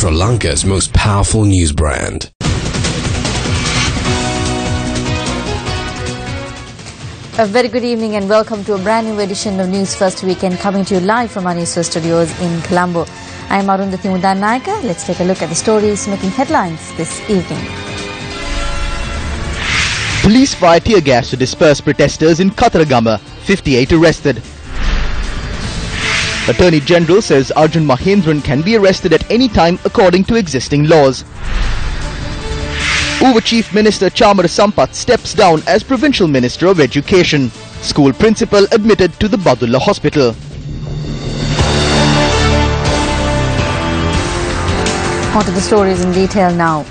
Sri Lanka's most powerful news brand. A very good evening and welcome to a brand new edition of News First Weekend, coming to you live from our Newsfirst studios in Colombo. I am Nayaka. Let's take a look at the stories making headlines this evening. Police fire tear gas to disperse protesters in Katharagama. 58 arrested. Attorney General says Arjun Mahendran can be arrested at any time according to existing laws. Uva Chief Minister Chamara Sampath steps down as Provincial Minister of Education. School principal admitted to the Badulla Hospital. On to the stories in detail now.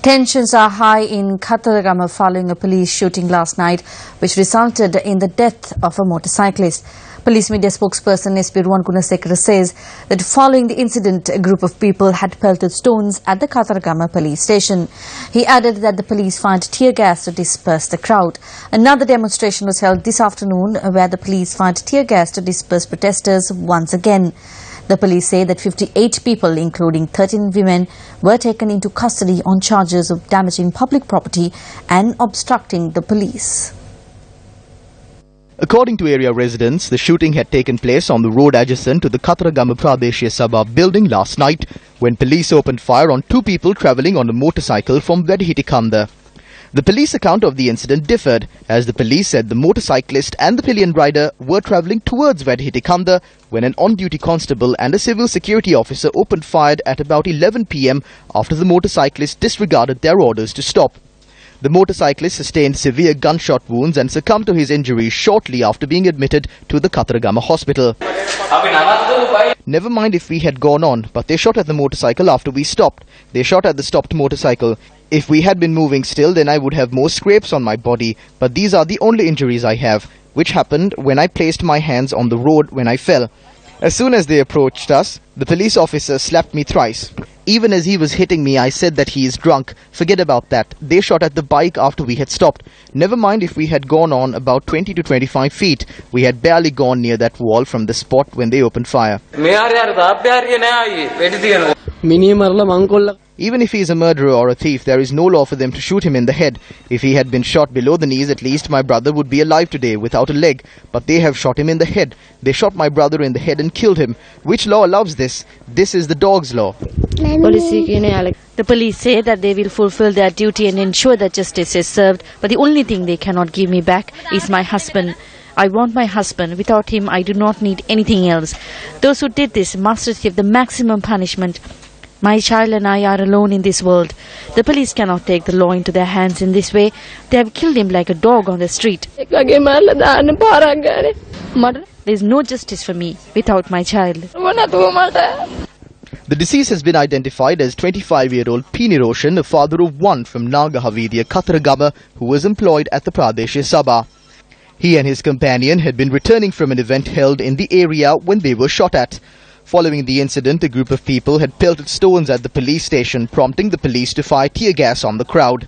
Tensions are high in Katharagama following a police shooting last night, which resulted in the death of a motorcyclist. Police media spokesperson SP Ruwan Gunasekara says that following the incident, a group of people had pelted stones at the Katharagama police station. He added that the police fired tear gas to disperse the crowd. Another demonstration was held this afternoon where the police fired tear gas to disperse protesters once again. The police say that 58 people, including 13 women, were taken into custody on charges of damaging public property and obstructing the police. According to area residents, the shooting had taken place on the road adjacent to the Katharagama Pradeshya Sabha building last night when police opened fire on two people travelling on a motorcycle from Vedhitikanda. The police account of the incident differed, as the police said the motorcyclist and the pillion rider were travelling towards Vedhitikanda when an on-duty constable and a civil security officer opened fire at about 11 p.m. after the motorcyclist disregarded their orders to stop. The motorcyclist sustained severe gunshot wounds and succumbed to his injuries shortly after being admitted to the Katharagama hospital. Never mind if we had gone on, but they shot at the motorcycle after we stopped. They shot at the stopped motorcycle. If we had been moving still, then I would have more scrapes on my body, but these are the only injuries I have, which happened when I placed my hands on the road when I fell. As soon as they approached us, the police officer slapped me thrice. Even as he was hitting me, I said that he is drunk. Forget about that. They shot at the bike after we had stopped. Never mind if we had gone on about 20 to 25 feet. We had barely gone near that wall from the spot when they opened fire. Even if he is a murderer or a thief, there is no law for them to shoot him in the head. If he had been shot below the knees, at least my brother would be alive today without a leg. But they have shot him in the head. They shot my brother in the head and killed him. Which law allows this? This is the dog's law. The police say that they will fulfill their duty and ensure that justice is served. But the only thing they cannot give me back is my husband. I want my husband. Without him, I do not need anything else. Those who did this must receive the maximum punishment. My child and I are alone in this world. The police cannot take the law into their hands in this way. They have killed him like a dog on the street. There is no justice for me without my child. The deceased has been identified as 25-year-old P. Niroshan, a father of one from Nagahavidya, Katharagama, who was employed at the Pradeshya Sabha. He and his companion had been returning from an event held in the area when they were shot at. Following the incident, a group of people had pelted stones at the police station, prompting the police to fire tear gas on the crowd.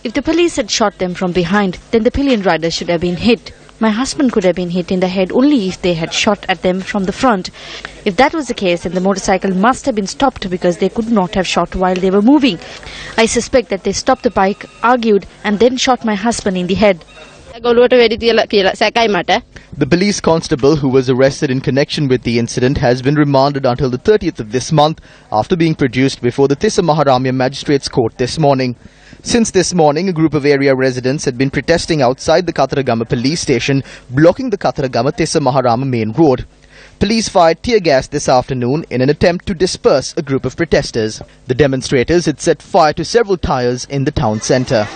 If the police had shot them from behind, then the pillion rider should have been hit. My husband could have been hit in the head only if they had shot at them from the front. If that was the case, then the motorcycle must have been stopped because they could not have shot while they were moving. I suspect that they stopped the bike, argued, and then shot my husband in the head. The police constable who was arrested in connection with the incident has been remanded until the 30th of this month after being produced before the Tissa Maharamya Magistrates Court this morning. Since this morning, a group of area residents had been protesting outside the Katharagama police station, blocking the Katharagama-Tissa Maharama main road. Police fired tear gas this afternoon in an attempt to disperse a group of protesters. The demonstrators had set fire to several tires in the town centre.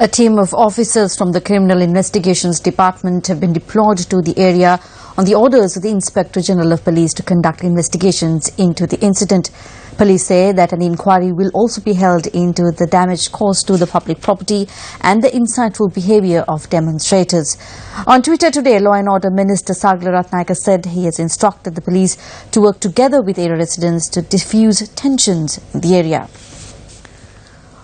A team of officers from the Criminal Investigations Department have been deployed to the area on the orders of the Inspector General of Police to conduct investigations into the incident. Police say that an inquiry will also be held into the damage caused to the public property and the insightful behaviour of demonstrators. On Twitter today, Law and Order Minister Sagala Ratnayaka said he has instructed the police to work together with area residents to diffuse tensions in the area.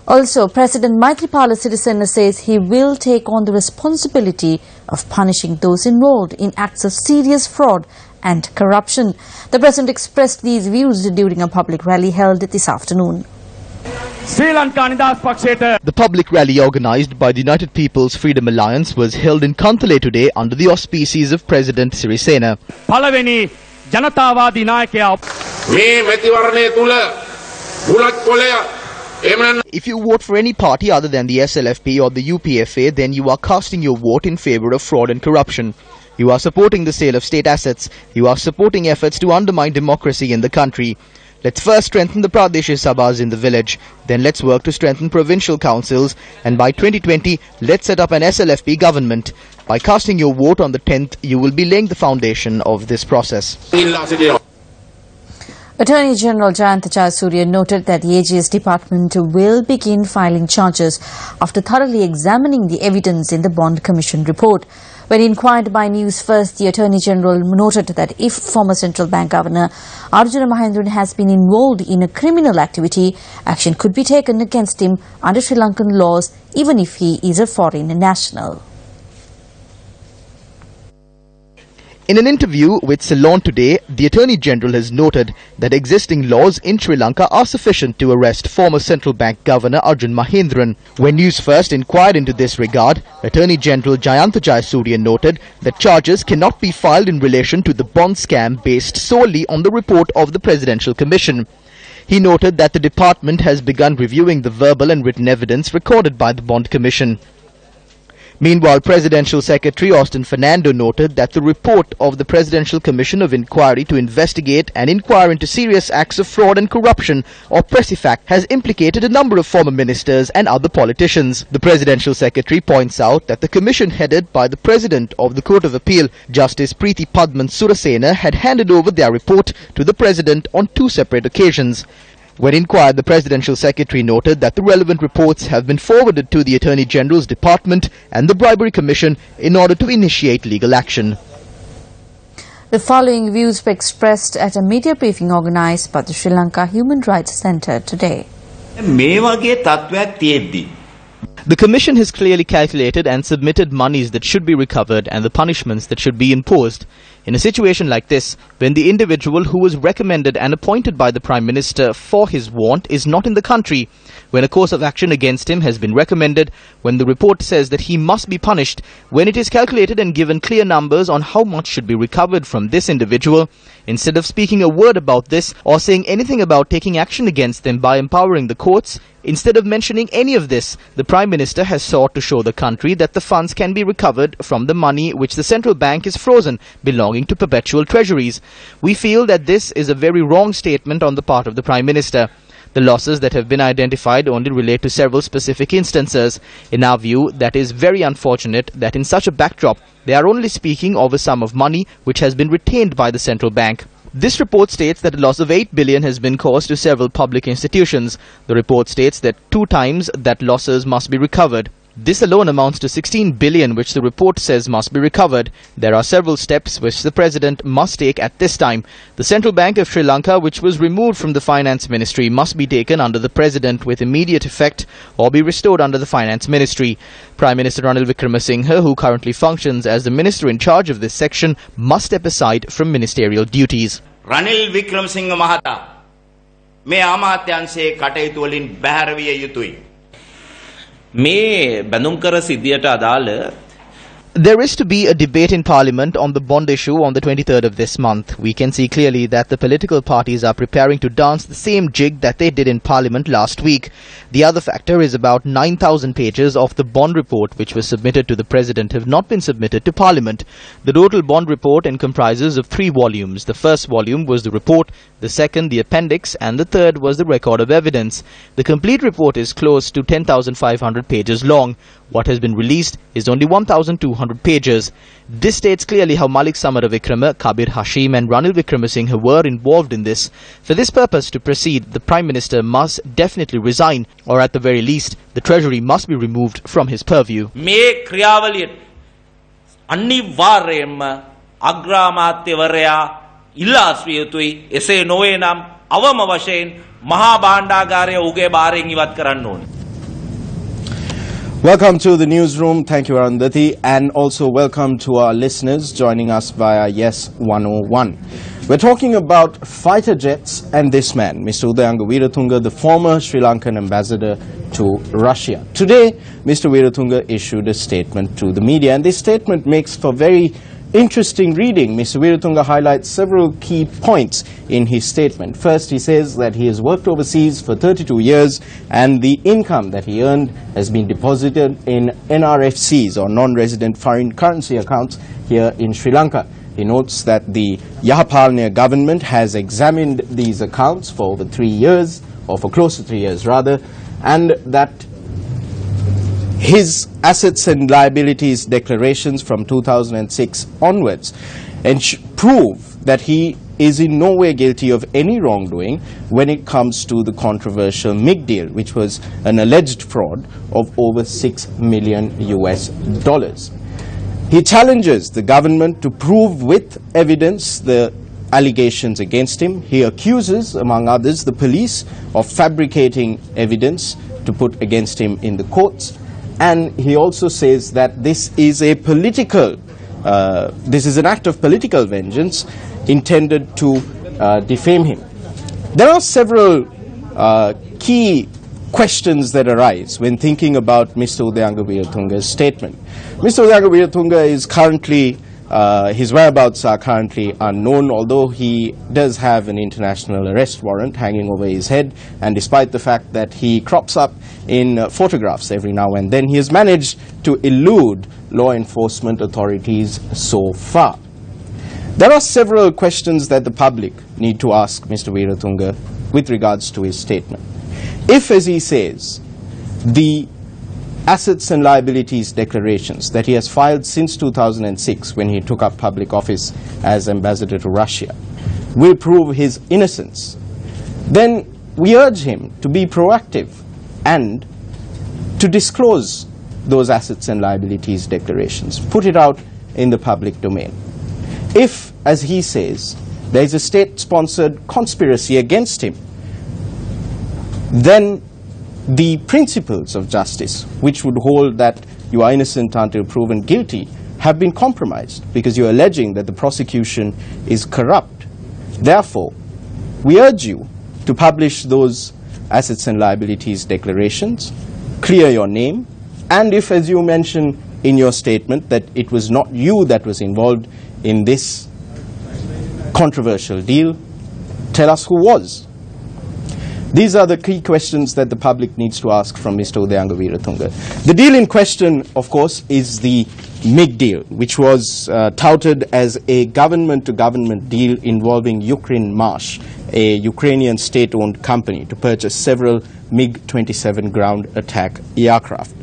Also, President Maithripala Sirisena says he will take on the responsibility of punishing those involved in acts of serious fraud and corruption. The President expressed these views during a public rally held this afternoon. The public rally organised by the United People's Freedom Alliance was held in Kantale today under the auspices of President Sirisena. If you vote for any party other than the SLFP or the UPFA, then you are casting your vote in favour of fraud and corruption. You are supporting the sale of state assets. You are supporting efforts to undermine democracy in the country. Let's first strengthen the Pradesh Sabhas in the village. Then let's work to strengthen provincial councils. And by 2020, let's set up an SLFP government. By casting your vote on the 10th, you will be laying the foundation of this process. Attorney General Jayanta Jayasuriya noted that the AGS department will begin filing charges after thoroughly examining the evidence in the Bond Commission report. When inquired by Newsfirst, the Attorney General noted that if former Central Bank Governor Arjuna Mahendran has been involved in a criminal activity, action could be taken against him under Sri Lankan laws, even if he is a foreign national. In an interview with Ceylon today, the Attorney General has noted that existing laws in Sri Lanka are sufficient to arrest former Central Bank Governor Arjuna Mahendran. When News First inquired into this regard, Attorney General Jayanta Jayasuriya noted that charges cannot be filed in relation to the bond scam based solely on the report of the Presidential Commission. He noted that the department has begun reviewing the verbal and written evidence recorded by the Bond Commission. Meanwhile, Presidential Secretary Austin Fernando noted that the report of the Presidential Commission of Inquiry to investigate and inquire into serious acts of fraud and corruption, or PRESIFAC, has implicated a number of former ministers and other politicians. The Presidential Secretary points out that the commission headed by the President of the Court of Appeal, Justice Preeti Padman Surasena, had handed over their report to the President on 2 separate occasions. When inquired, the Presidential Secretary noted that the relevant reports have been forwarded to the Attorney General's Department and the Bribery Commission in order to initiate legal action. The following views were expressed at a media briefing organised by the Sri Lanka Human Rights Centre today. The Commission has clearly calculated and submitted monies that should be recovered and the punishments that should be imposed. In a situation like this, when the individual who was recommended and appointed by the Prime Minister for his warrant is not in the country, when a course of action against him has been recommended, when the report says that he must be punished, when it is calculated and given clear numbers on how much should be recovered from this individual, instead of speaking a word about this or saying anything about taking action against them by empowering the courts, instead of mentioning any of this, the Prime Minister has sought to show the country that the funds can be recovered from the money which the central bank is frozen, belonging to perpetual treasuries. We feel that this is a very wrong statement on the part of the Prime Minister. The losses that have been identified only relate to several specific instances. In our view, that is very unfortunate that in such a backdrop, they are only speaking of a sum of money which has been retained by the central bank. This report states that a loss of 8 billion has been caused to several public institutions. The report states that 2 times that losses must be recovered. This alone amounts to 16 billion which the report says must be recovered. There are several steps which the President must take at this time. The Central Bank of Sri Lanka, which was removed from the Finance Ministry, must be taken under the President with immediate effect or be restored under the Finance Ministry. Prime Minister Ranil Wickremesinghe, who currently functions as the Minister in charge of this section, must step aside from ministerial duties. Ranil Wickremesinghe Mahata, me අමාත්‍යංශයේ කටයුතු වලින් බැහැර විය යුතුයි. මේ බැඳුම්කර සිද්ධියට අදාළ There is to be a debate in Parliament on the bond issue on the 23rd of this month. We can see clearly that the political parties are preparing to dance the same jig that they did in Parliament last week. The other factor is about 9,000 pages of the bond report which was submitted to the President have not been submitted to Parliament. The total bond report comprises of 3 volumes. The first volume was the report, the second the appendix, and the third was the record of evidence. The complete report is close to 10,500 pages long. What has been released is only 1,200 pages. This states clearly how Malik Samaravikrama, Kabir Hashim and Ranil Wickramasinghe were involved in this. For this purpose to proceed, the Prime Minister must definitely resign, or at the very least, the Treasury must be removed from his purview. මේ ක්‍රියාවලිය අනිවාර්යයෙන්ම අග්‍රාමාත්‍යවරයා ඉල්ලාස්විය යුතුයි. එසේ නොවේ නම් අවම වශයෙන් මහා භාණ්ඩාගාරය උගේ බාරයෙන් ඉවත් කරන්න ඕනේ. Welcome to the newsroom. Thank you, Arundhati, and also welcome to our listeners joining us via Yes 101. We're talking about fighter jets and this man, Mr. Udayanga Weerathunga, the former Sri Lankan ambassador to Russia. Today, Mr. Weerathunga issued a statement to the media, and this statement makes for very interesting reading. Mr. Weerathunga highlights several key points in his statement. First, he says that he has worked overseas for 32 years and the income that he earned has been deposited in NRFCs, or non-resident foreign currency accounts, here in Sri Lanka. He notes that the Yahapalanya government has examined these accounts for over 3 years, or for close to 3 years rather, and that his assets and liabilities declarations from 2006 onwards and prove that he is in no way guilty of any wrongdoing when it comes to the controversial MIG deal, which was an alleged fraud of over $6 million US. He challenges the government to prove with evidence the allegations against him. He accuses, among others, the police of fabricating evidence to put against him in the courts. And he also says that this is a political, this is an act of political vengeance intended to defame him. There are several key questions that arise when thinking about Mr. Udayanga Weerathunga's statement. Mr. Udayanga Weerathunga is currently, his whereabouts are currently unknown, although he does have an international arrest warrant hanging over his head, and despite the fact that he crops up in photographs every now and then, he has managed to elude law enforcement authorities so far. There are several questions that the public need to ask Mr. Weerathunga with regards to his statement. If, as he says, the assets and liabilities declarations that he has filed since 2006 when he took up public office as ambassador to Russia will prove his innocence, then we urge him to be proactive and to disclose those assets and liabilities declarations, put it out in the public domain. If, as he says, there is a state-sponsored conspiracy against him, then the principles of justice, which would hold that you are innocent until proven guilty, have been compromised because you are alleging that the prosecution is corrupt. Therefore, we urge you to publish those assets and liabilities declarations, clear your name, and if, as you mentioned in your statement, that it was not you that was involved in this controversial deal, tell us who was. These are the key questions that the public needs to ask from Mr. Udayanga Weerathunga. The deal in question, of course, is the MIG deal, which was touted as a government-to-government deal involving Ukrinmash, a Ukrainian state-owned company, to purchase several MiG-27 ground attack aircraft.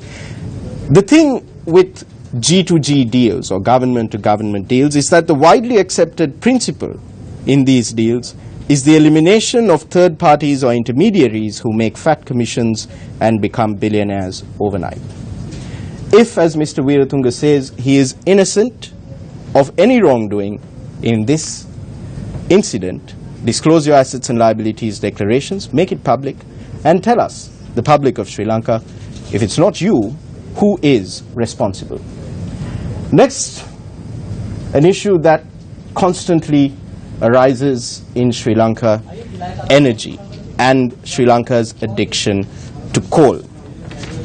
The thing with G2G deals, or government-to-government deals, is that the widely accepted principle in these deals is the elimination of third parties or intermediaries who make fat commissions and become billionaires overnight. If, as Mr. Weerathunga says, he is innocent of any wrongdoing in this incident, disclose your assets and liabilities declarations, make it public, and tell us, the public of Sri Lanka, if it's not you, who is responsible. Next, an issue that constantly arises in Sri Lanka: energy and Sri Lanka's addiction to coal.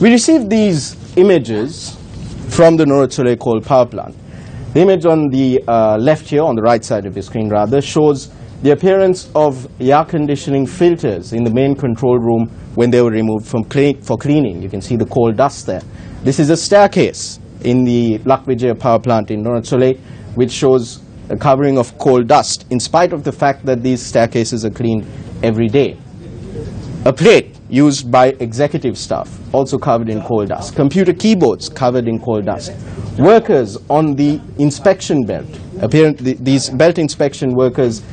We received these images from the Newsfirst.lk coal power plant. The image on the left here, on the right side of the screen rather, shows the appearance of air conditioning filters in the main control room when they were removed for cleaning. You can see the coal dust there. This is a staircase in the Lakvijaya power plant in Newsfirst.lk, which shows a covering of coal dust, in spite of the fact that these staircases are cleaned every day. A plate used by executive staff, also covered in coal dust. Computer keyboards covered in coal dust. Workers on the inspection belt, apparently these belt inspection workers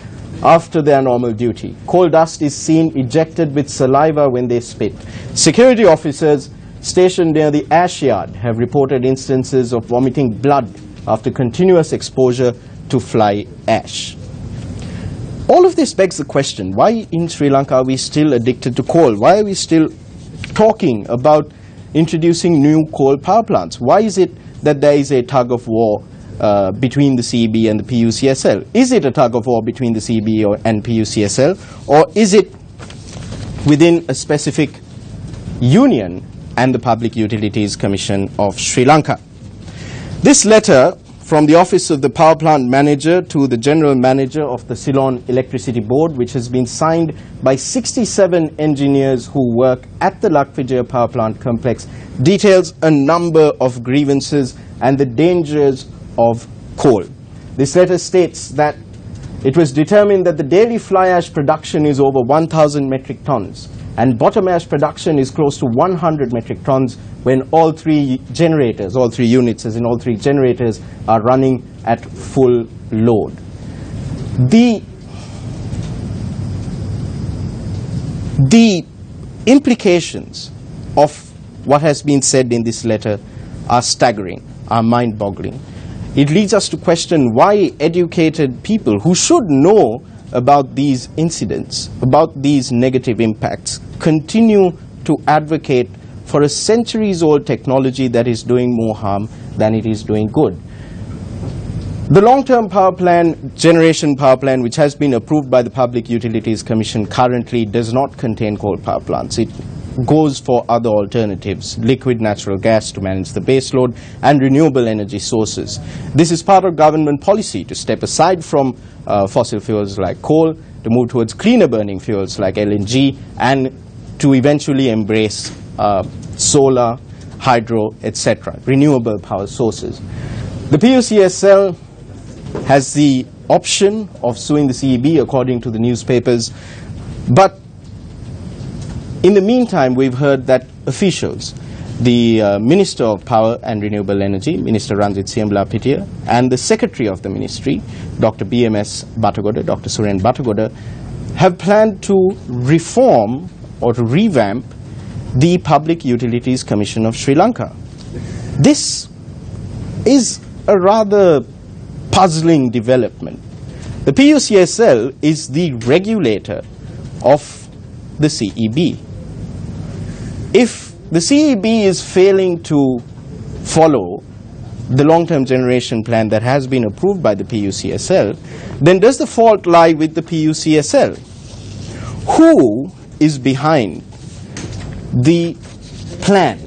after their normal duty. Coal dust is seen ejected with saliva when they spit. Security officers stationed near the ash yard have reported instances of vomiting blood after continuous exposure to fly ash. All of this begs the question, why in Sri Lanka are we still addicted to coal? Why are we still talking about introducing new coal power plants? Why is it that there is a tug of war between the CEB and the PUCSL? Is it a tug of war between the CEB and PUCSL, or is it within a specific union and the Public Utilities Commission of Sri Lanka? This letter from the Office of the Power Plant Manager to the General Manager of the Ceylon Electricity Board, which has been signed by 67 engineers who work at the Lakvijaya Power Plant Complex, details a number of grievances and the dangers of coal. This letter states that it was determined that the daily fly ash production is over 1,000 metric tons and bottom ash production is close to 100 metric tons when all three generators, all three units as in all three generators are running at full load. The implications of what has been said in this letter are staggering, are mind-boggling. It leads us to question why educated people who should know about these incidents, about these negative impacts, continue to advocate for a centuries-old technology that is doing more harm than it is doing good. The long-term power plan, generation power plan, which has been approved by the Public Utilities Commission, currently does not contain coal power plants. It goes for other alternatives, liquid natural gas to manage the baseload and renewable energy sources. This is part of government policy to step aside from fossil fuels like coal, to move towards cleaner burning fuels like LNG, and to eventually embrace solar, hydro, etc., renewable power sources. The PUCSL has the option of suing the CEB according to the newspapers, but in the meantime we've heard that officials, the Minister of Power and Renewable Energy, Minister Ranjit Siamla-Pittiya, and the Secretary of the Ministry, Dr. BMS Batagoda, Dr. Suren Batagoda, have planned to reform or to revamp the Public Utilities Commission of Sri Lanka. This is a rather puzzling development. The PUCSL is the regulator of the CEB. If the CEB is failing to follow the long-term generation plan that has been approved by the PUCSL, then does the fault lie with the PUCSL? Who is behind the plan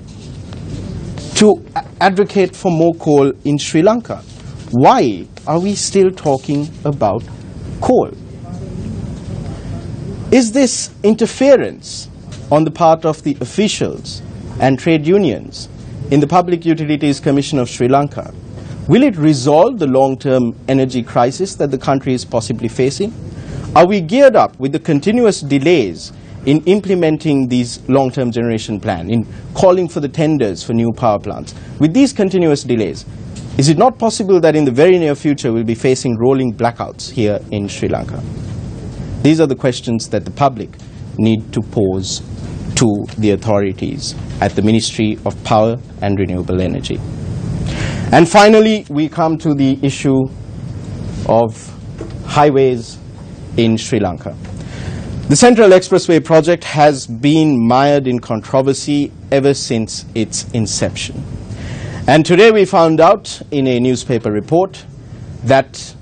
to advocate for more coal in Sri Lanka? Why are we still talking about coal? Is this interference on the part of the officials and trade unions in the Public Utilities Commission of Sri Lanka? Will it resolve the long-term energy crisis that the country is possibly facing? Are we geared up with the continuous delays in implementing these long-term generation plan, in calling for the tenders for new power plants? With these continuous delays, is it not possible that in the very near future we'll be facing rolling blackouts here in Sri Lanka? These are the questions that the public need to pose to the authorities at the Ministry of Power and Renewable Energy. And finally, we come to the issue of highways in Sri Lanka. The Central Expressway project has been mired in controversy ever since its inception. And today we found out in a newspaper report that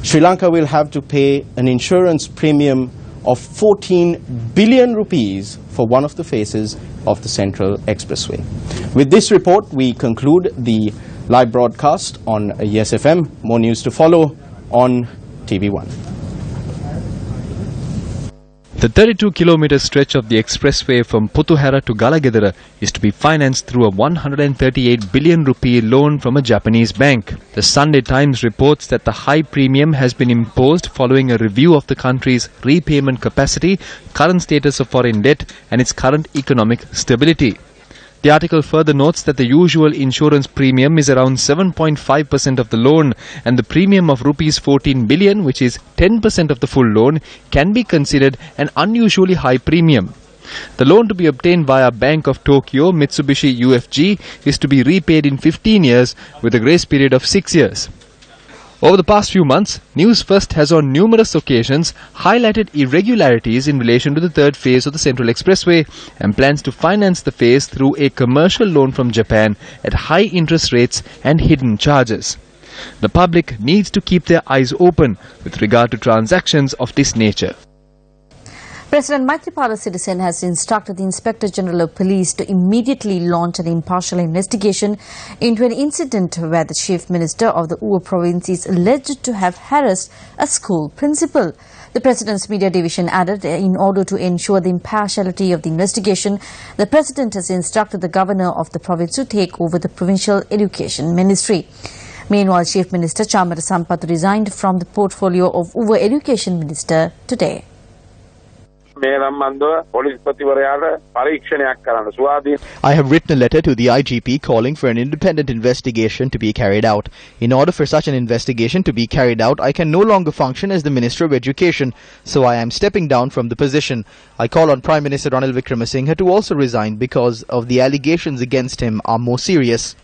Sri Lanka will have to pay an insurance premium of 14 billion rupees for one of the phases of the Central Expressway. With this report, we conclude the live broadcast on Yes FM. More news to follow on TV1. The 32-kilometre stretch of the expressway from Putuhara to Galagedara is to be financed through a 138 billion rupee loan from a Japanese bank. The Sunday Times reports that the high premium has been imposed following a review of the country's repayment capacity, current status of foreign debt and its current economic stability. The article further notes that the usual insurance premium is around 7.5% of the loan, and the premium of rupees 14 billion, which is 10% of the full loan, can be considered an unusually high premium. The loan to be obtained via Bank of Tokyo Mitsubishi UFG is to be repaid in 15 years with a grace period of 6 years. Over the past few months, Newsfirst has on numerous occasions highlighted irregularities in relation to the third phase of the Central Expressway and plans to finance the phase through a commercial loan from Japan at high interest rates and hidden charges. The public needs to keep their eyes open with regard to transactions of this nature. President Maithripala Sirisena has instructed the Inspector General of Police to immediately launch an impartial investigation into an incident where the Chief Minister of the Uva province is alleged to have harassed a school principal. The President's Media Division added, in order to ensure the impartiality of the investigation, the President has instructed the Governor of the province to take over the Provincial Education Ministry. Meanwhile, Chief Minister Chamara Sampathu resigned from the portfolio of Uva Education Minister today. I have written a letter to the IGP calling for an independent investigation to be carried out. In order for such an investigation to be carried out, I can no longer function as the Minister of Education, so I am stepping down from the position. I call on Prime Minister Ranil Wickremesinghe to also resign because of the allegations against him are more serious.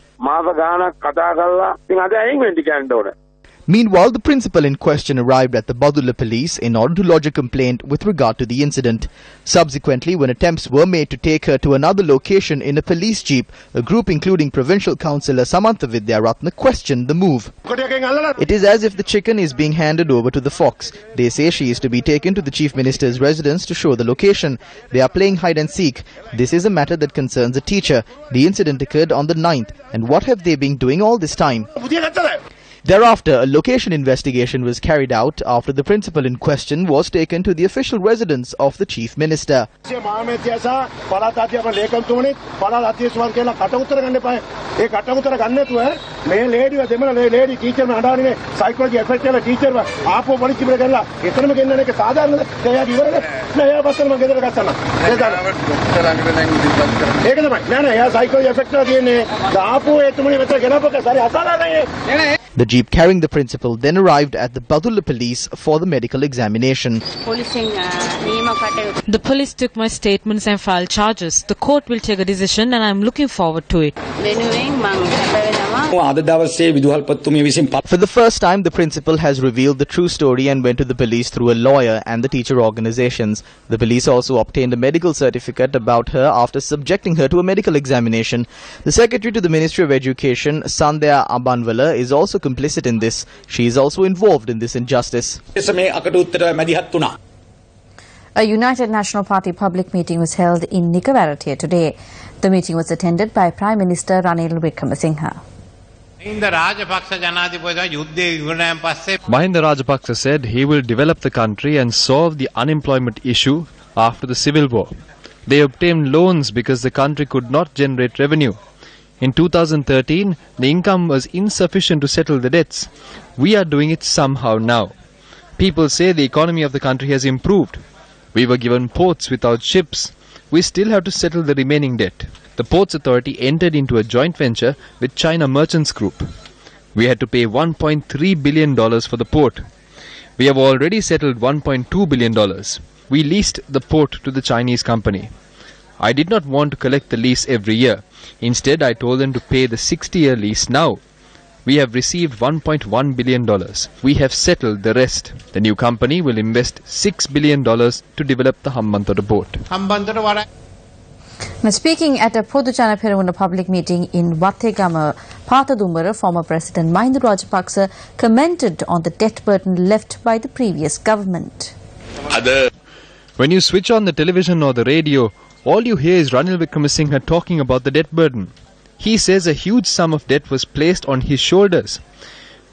Meanwhile, the principal in question arrived at the Badulla police in order to lodge a complaint with regard to the incident. Subsequently, when attempts were made to take her to another location in a police jeep, a group including Provincial Councillor Samantha Vidyaratna questioned the move. It is as if the chicken is being handed over to the fox. They say she is to be taken to the Chief Minister's residence to show the location. They are playing hide and seek. This is a matter that concerns a teacher. The incident occurred on the 9th. And what have they been doing all this time? Thereafter, a location investigation was carried out after the principal in question was taken to the official residence of the Chief Minister. The jeep carrying the principal then arrived at the Badulla police for the medical examination. The police took my statements and filed charges. The court will take a decision and I am looking forward to it. For the first time, the principal has revealed the true story and went to the police through a lawyer and the teacher organizations. The police also obtained a medical certificate about her after subjecting her to a medical examination. The Secretary to the Ministry of Education, Sandhya Abanwala, is also complicit in this. She is also involved in this injustice. A United National Party public meeting was held in Nikavarathiya today. The meeting was attended by Prime Minister Ranil Wickremesinghe. Mahinda Rajapaksa said he will develop the country and solve the unemployment issue after the civil war. They obtained loans because the country could not generate revenue. In 2013, the income was insufficient to settle the debts. We are doing it somehow now. People say the economy of the country has improved. We were given ports without ships. We still have to settle the remaining debt. The Ports Authority entered into a joint venture with China Merchants Group. We had to pay $1.3 billion for the port. We have already settled $1.2 billion. We leased the port to the Chinese company. I did not want to collect the lease every year. Instead, I told them to pay the 60-year lease now. We have received $1.1 billion. We have settled the rest. The new company will invest $6 billion to develop the Hambantota port. Now, speaking at a Podujana Peramuna public meeting in Wattegama, Pathadumbara, former President Mahinda Rajapaksa commented on the debt burden left by the previous government. When you switch on the television or the radio, all you hear is Ranil Wickremesinghe talking about the debt burden. He says a huge sum of debt was placed on his shoulders.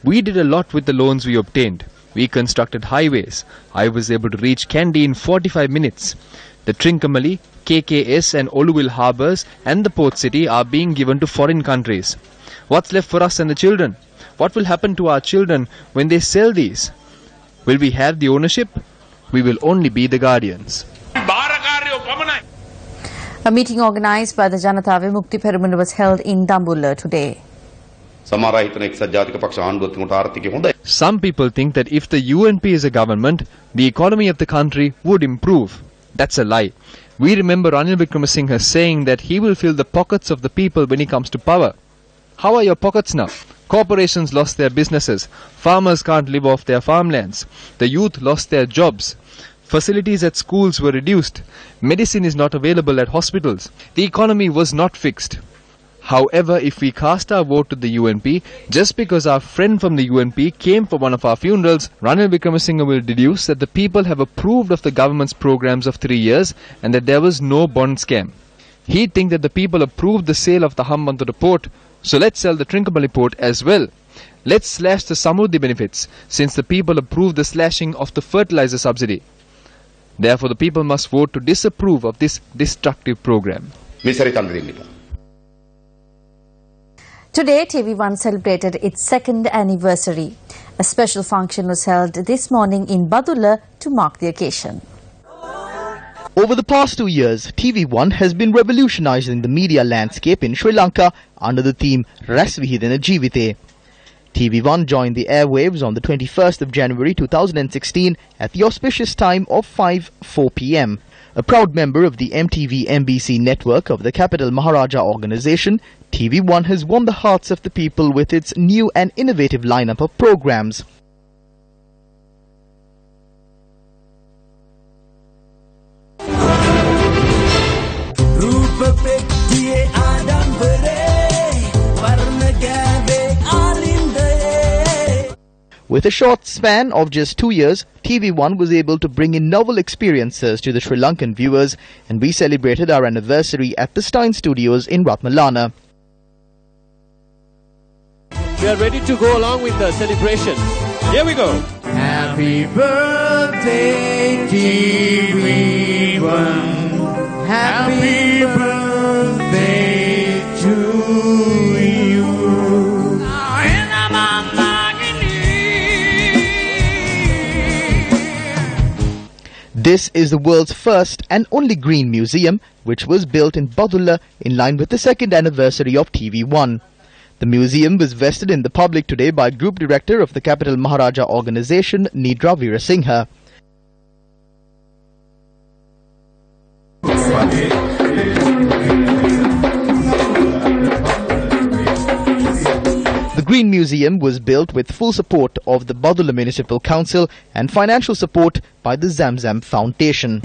We did a lot with the loans we obtained. We constructed highways. I was able to reach Kandy in 45 minutes. The Trincomalee, KKS and Oluville harbours and the port city are being given to foreign countries. What's left for us and the children? What will happen to our children when they sell these? Will we have the ownership? We will only be the guardians. A meeting organised by the Janata Vimukti Peramuna was held in Dambulla today. Some people think that if the UNP is a government, the economy of the country would improve. That's a lie. We remember Ranil Wickremesinghe saying that he will fill the pockets of the people when he comes to power. How are your pockets now? Corporations lost their businesses. Farmers can't live off their farmlands. The youth lost their jobs. Facilities at schools were reduced. Medicine is not available at hospitals. The economy was not fixed. However, if we cast our vote to the UNP, just because our friend from the UNP came for one of our funerals, Ranil Wickremesinghe will deduce that the people have approved of the government's programs of 3 years and that there was no bond scam. He'd think that the people approved the sale of the Hambantota port, so let's sell the Trincomalee port as well. Let's slash the Samruddhi benefits, since the people approved the slashing of the fertilizer subsidy. Therefore, the people must vote to disapprove of this destructive program. Today, TV1 celebrated its 2nd anniversary. A special function was held this morning in Badulla to mark the occasion. Over the past 2 years, TV1 has been revolutionizing the media landscape in Sri Lanka under the theme Rasvihidana Jivite. TV1 joined the airwaves on the 21st of January 2016 at the auspicious time of 5:04 p.m. A proud member of the MTV-MBC network of the Capital Maharaja organization, TV1 has won the hearts of the people with its new and innovative lineup of programs. With a short span of just 2 years, TV1 was able to bring in novel experiences to the Sri Lankan viewers, and we celebrated our anniversary at the Stein Studios in Ratmalana. We are ready to go along with the celebration. Here we go. Happy birthday, TV1. Happy birthday to you. This is the world's first and only green museum, which was built in Badulla in line with the 2nd anniversary of TV1. The museum was vested in the public today by Group Director of the Capital Maharaja organization, Nidra Veerasinghe. The Green Museum was built with full support of the Badulla Municipal Council and financial support by the Zamzam Foundation.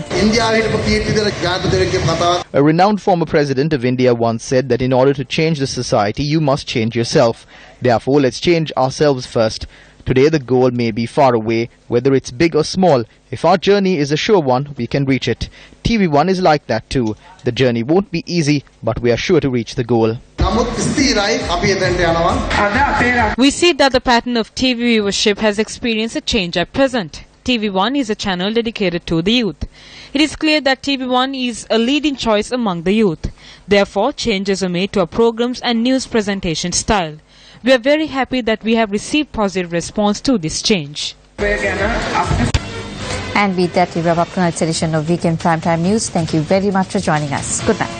A renowned former president of India once said that in order to change the society, you must change yourself. Therefore, let's change ourselves first. Today, the goal may be far away, whether it's big or small. If our journey is a sure one, we can reach it. TV1 is like that too. The journey won't be easy, but we are sure to reach the goal. We see that the pattern of TV viewership has experienced a change at present. TV1 is a channel dedicated to the youth. It is clear that TV1 is a leading choice among the youth. Therefore, changes are made to our programs and news presentation style. We are very happy that we have received positive response to this change. And with that, we wrap up tonight's edition of Weekend Primetime News. Thank you very much for joining us. Good night.